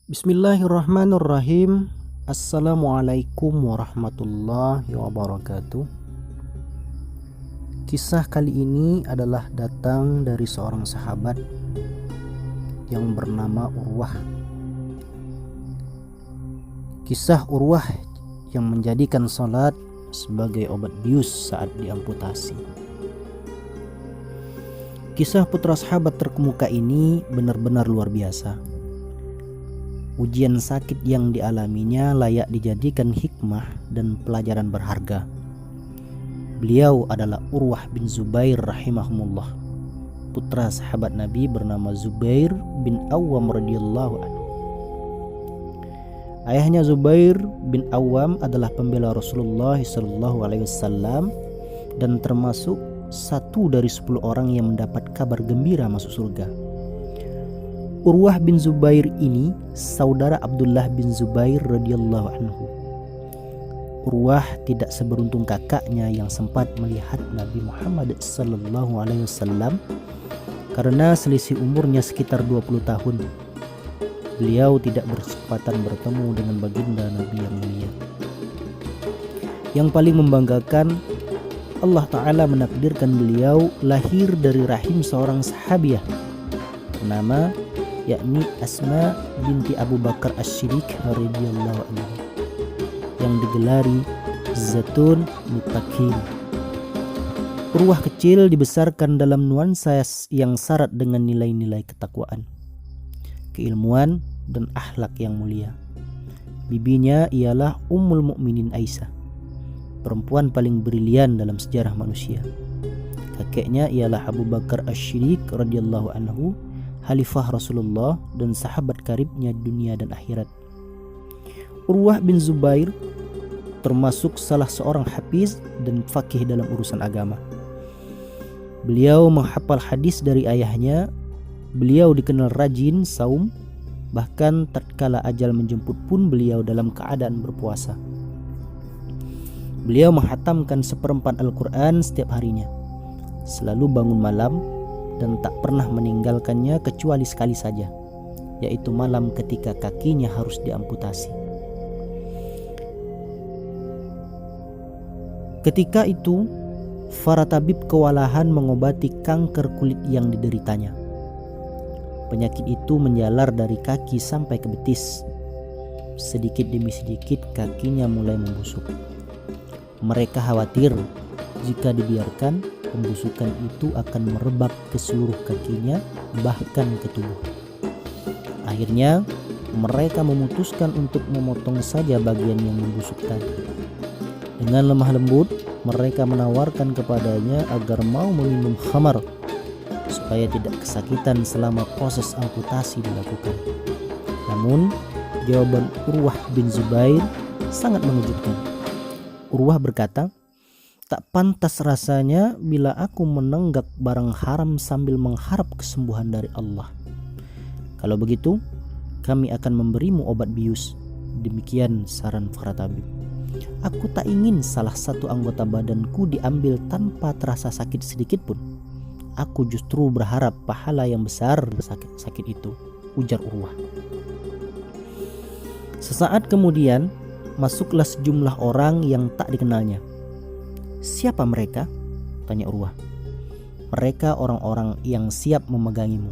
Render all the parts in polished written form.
Bismillahirrahmanirrahim. Assalamualaikum warahmatullahi wabarakatuh. Kisah kali ini adalah datang dari seorang sahabat yang bernama Urwah. Kisah Urwah yang menjadikan salat sebagai obat bius saat diamputasi. Kisah putra sahabat terkemuka ini benar-benar luar biasa. Ujian sakit yang dialaminya layak dijadikan hikmah dan pelajaran berharga. Beliau adalah Urwah bin Zubair rahimahumullah, putra sahabat Nabi bernama Zubair bin Awwam radhiyallahu anhu. Ayahnya Zubair bin Awwam adalah pembela Rasulullah sallallahu alaihi wasallam dan termasuk satu dari 10 orang yang mendapat kabar gembira masuk surga. Urwah bin Zubair ini saudara Abdullah bin Zubair radhiyallahu anhu. Urwah tidak seberuntung kakaknya yang sempat melihat Nabi Muhammad sallallahu alaihi wasallam karena selisih umurnya sekitar 20 tahun. Beliau tidak berkesempatan bertemu dengan baginda Nabi yang mulia. Yang paling membanggakan, Allah Ta'ala menakdirkan beliau lahir dari rahim seorang sahabiah bernama yakni Asma binti Abu Bakar As-Siddiq radhiyallahu anhu yang digelari Zatun Mutakin. Urwah kecil dibesarkan dalam nuansa yang syarat dengan nilai-nilai ketakwaan, keilmuan dan akhlak yang mulia. Bibinya ialah Ummul Mukminin Aisyah, perempuan paling brilian dalam sejarah manusia. Kakeknya ialah Abu Bakar As-Siddiq radhiyallahu anhu, Khalifah Rasulullah dan sahabat karibnya dunia dan akhirat. Urwah bin Zubair termasuk salah seorang hafiz dan faqih dalam urusan agama. Beliau menghafal hadis dari ayahnya. Beliau dikenal rajin saum, bahkan tatkala ajal menjemput pun beliau dalam keadaan berpuasa. Beliau menghatamkan 1/4 Al-Quran setiap harinya, selalu bangun malam dan tak pernah meninggalkannya kecuali sekali saja, yaitu malam ketika kakinya harus diamputasi. Ketika itu, para tabib kewalahan mengobati kanker kulit yang dideritanya. Penyakit itu menjalar dari kaki sampai ke betis. Sedikit demi sedikit kakinya mulai membusuk. Mereka khawatir jika dibiarkan, pembusukan itu akan merebak ke seluruh kakinya, bahkan ke tubuh. Akhirnya, mereka memutuskan untuk memotong saja bagian yang membusuk tadi. Dengan lemah lembut, mereka menawarkan kepadanya agar mau meminum khamar supaya tidak kesakitan selama proses amputasi dilakukan. Namun, jawaban Urwah bin Zubair sangat mengejutkan. Urwah berkata, "Tak pantas rasanya bila aku menenggak barang haram sambil mengharap kesembuhan dari Allah. Kalau begitu, kami akan memberimu obat bius." Demikian saran para tabib. "Aku tak ingin salah satu anggota badanku diambil tanpa terasa sakit sedikit pun. Aku justru berharap pahala yang besar sakit itu," ujar Urwah. Sesaat kemudian, masuklah sejumlah orang yang tak dikenalnya. "Siapa mereka?" tanya Urwah. "Mereka orang-orang yang siap memegangimu,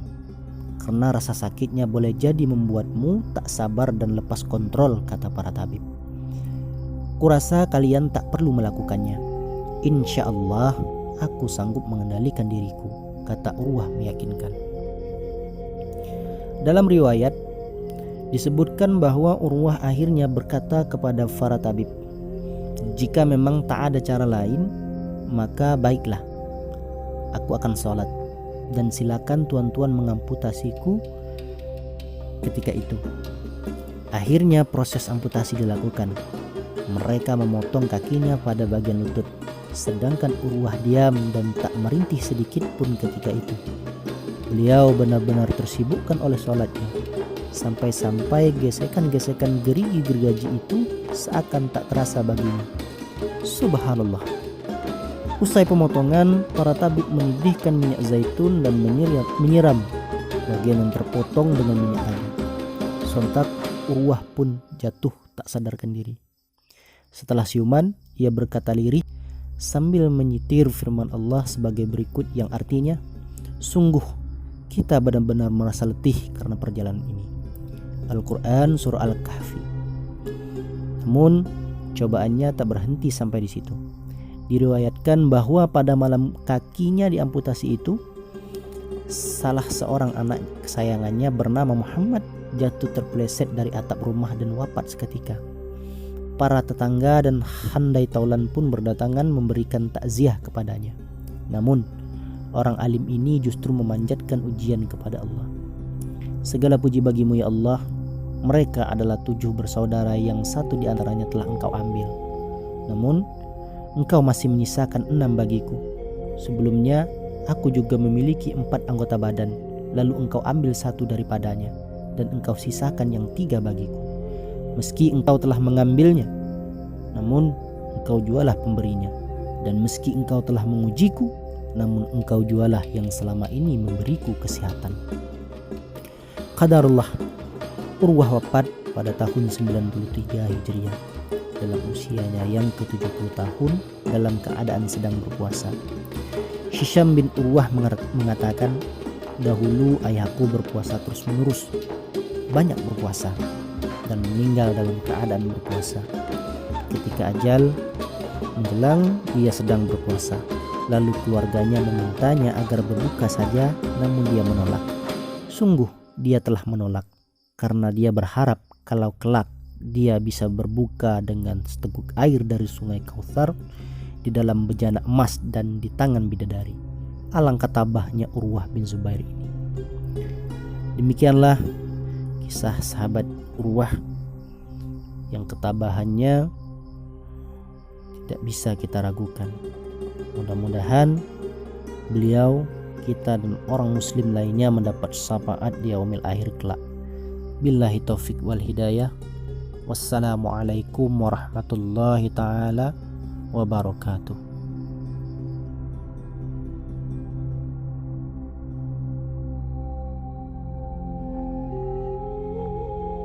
karena rasa sakitnya boleh jadi membuatmu tak sabar dan lepas kontrol," kata para tabib. "Kurasa kalian tak perlu melakukannya. Insya Allah aku sanggup mengendalikan diriku," kata Urwah meyakinkan. Dalam riwayat disebutkan bahwa Urwah akhirnya berkata kepada para tabib, "Jika memang tak ada cara lain, maka baiklah, aku akan sholat dan silakan tuan-tuan mengamputasiku." Ketika itu, akhirnya proses amputasi dilakukan. Mereka memotong kakinya pada bagian lutut, sedangkan Urwah diam dan tak merintih sedikit pun ketika itu. Beliau benar-benar tersibukkan oleh sholatnya, sampai-sampai gesekan-gesekan gerigi-gergaji itu seakan tak terasa baginya. Subhanallah. Usai pemotongan, para tabib menidihkan minyak zaitun dan menyiram bagian yang terpotong dengan minyak tadi. Sontak Urwah pun jatuh tak sadarkan diri. Setelah siuman, ia berkata lirih sambil menyitir firman Allah sebagai berikut yang artinya, sungguh kita benar-benar merasa letih karena perjalanan ini. Al-Quran Surah Al-Kahfi. Namun cobaannya tak berhenti sampai di situ. Diriwayatkan bahwa pada malam kakinya diamputasi itu, salah seorang anak kesayangannya bernama Muhammad jatuh terpeleset dari atap rumah dan wafat seketika. Para tetangga dan handai taulan pun berdatangan memberikan takziah kepadanya. Namun orang alim ini justru memanjatkan ujian kepada Allah. Segala puji bagimu ya Allah, mereka adalah 7 bersaudara yang satu di antaranya telah engkau ambil. Namun engkau masih menyisakan 6 bagiku. Sebelumnya aku juga memiliki 4 anggota badan, lalu engkau ambil 1 daripadanya, dan engkau sisakan yang 3 bagiku. Meski engkau telah mengambilnya, namun engkau jualah pemberinya. Dan meski engkau telah mengujiku, namun engkau jualah yang selama ini memberiku kesehatan. Qadarullah, Urwah wafat pada tahun 93 Hijriah dalam usianya yang ke-70 tahun dalam keadaan sedang berpuasa. Hisham bin Urwah mengatakan, dahulu ayahku berpuasa terus-menerus, banyak berpuasa, dan meninggal dalam keadaan berpuasa. Ketika ajal menjelang, dia sedang berpuasa. Lalu keluarganya memintanya agar berbuka saja, namun dia menolak. Sungguh dia telah menolak, karena dia berharap kalau kelak dia bisa berbuka dengan seteguk air dari sungai Kautsar di dalam bejana emas dan di tangan bidadari. Alangkah tabahnya Urwah bin Zubair ini. Demikianlah kisah sahabat Urwah yang ketabahannya tidak bisa kita ragukan. Mudah-mudahan beliau, kita dan orang muslim lainnya mendapat syafaat di yaumil akhir kelak. Billahi taufik wal hidayah. Wassalamualaikum warahmatullahi taala wabarakatuh.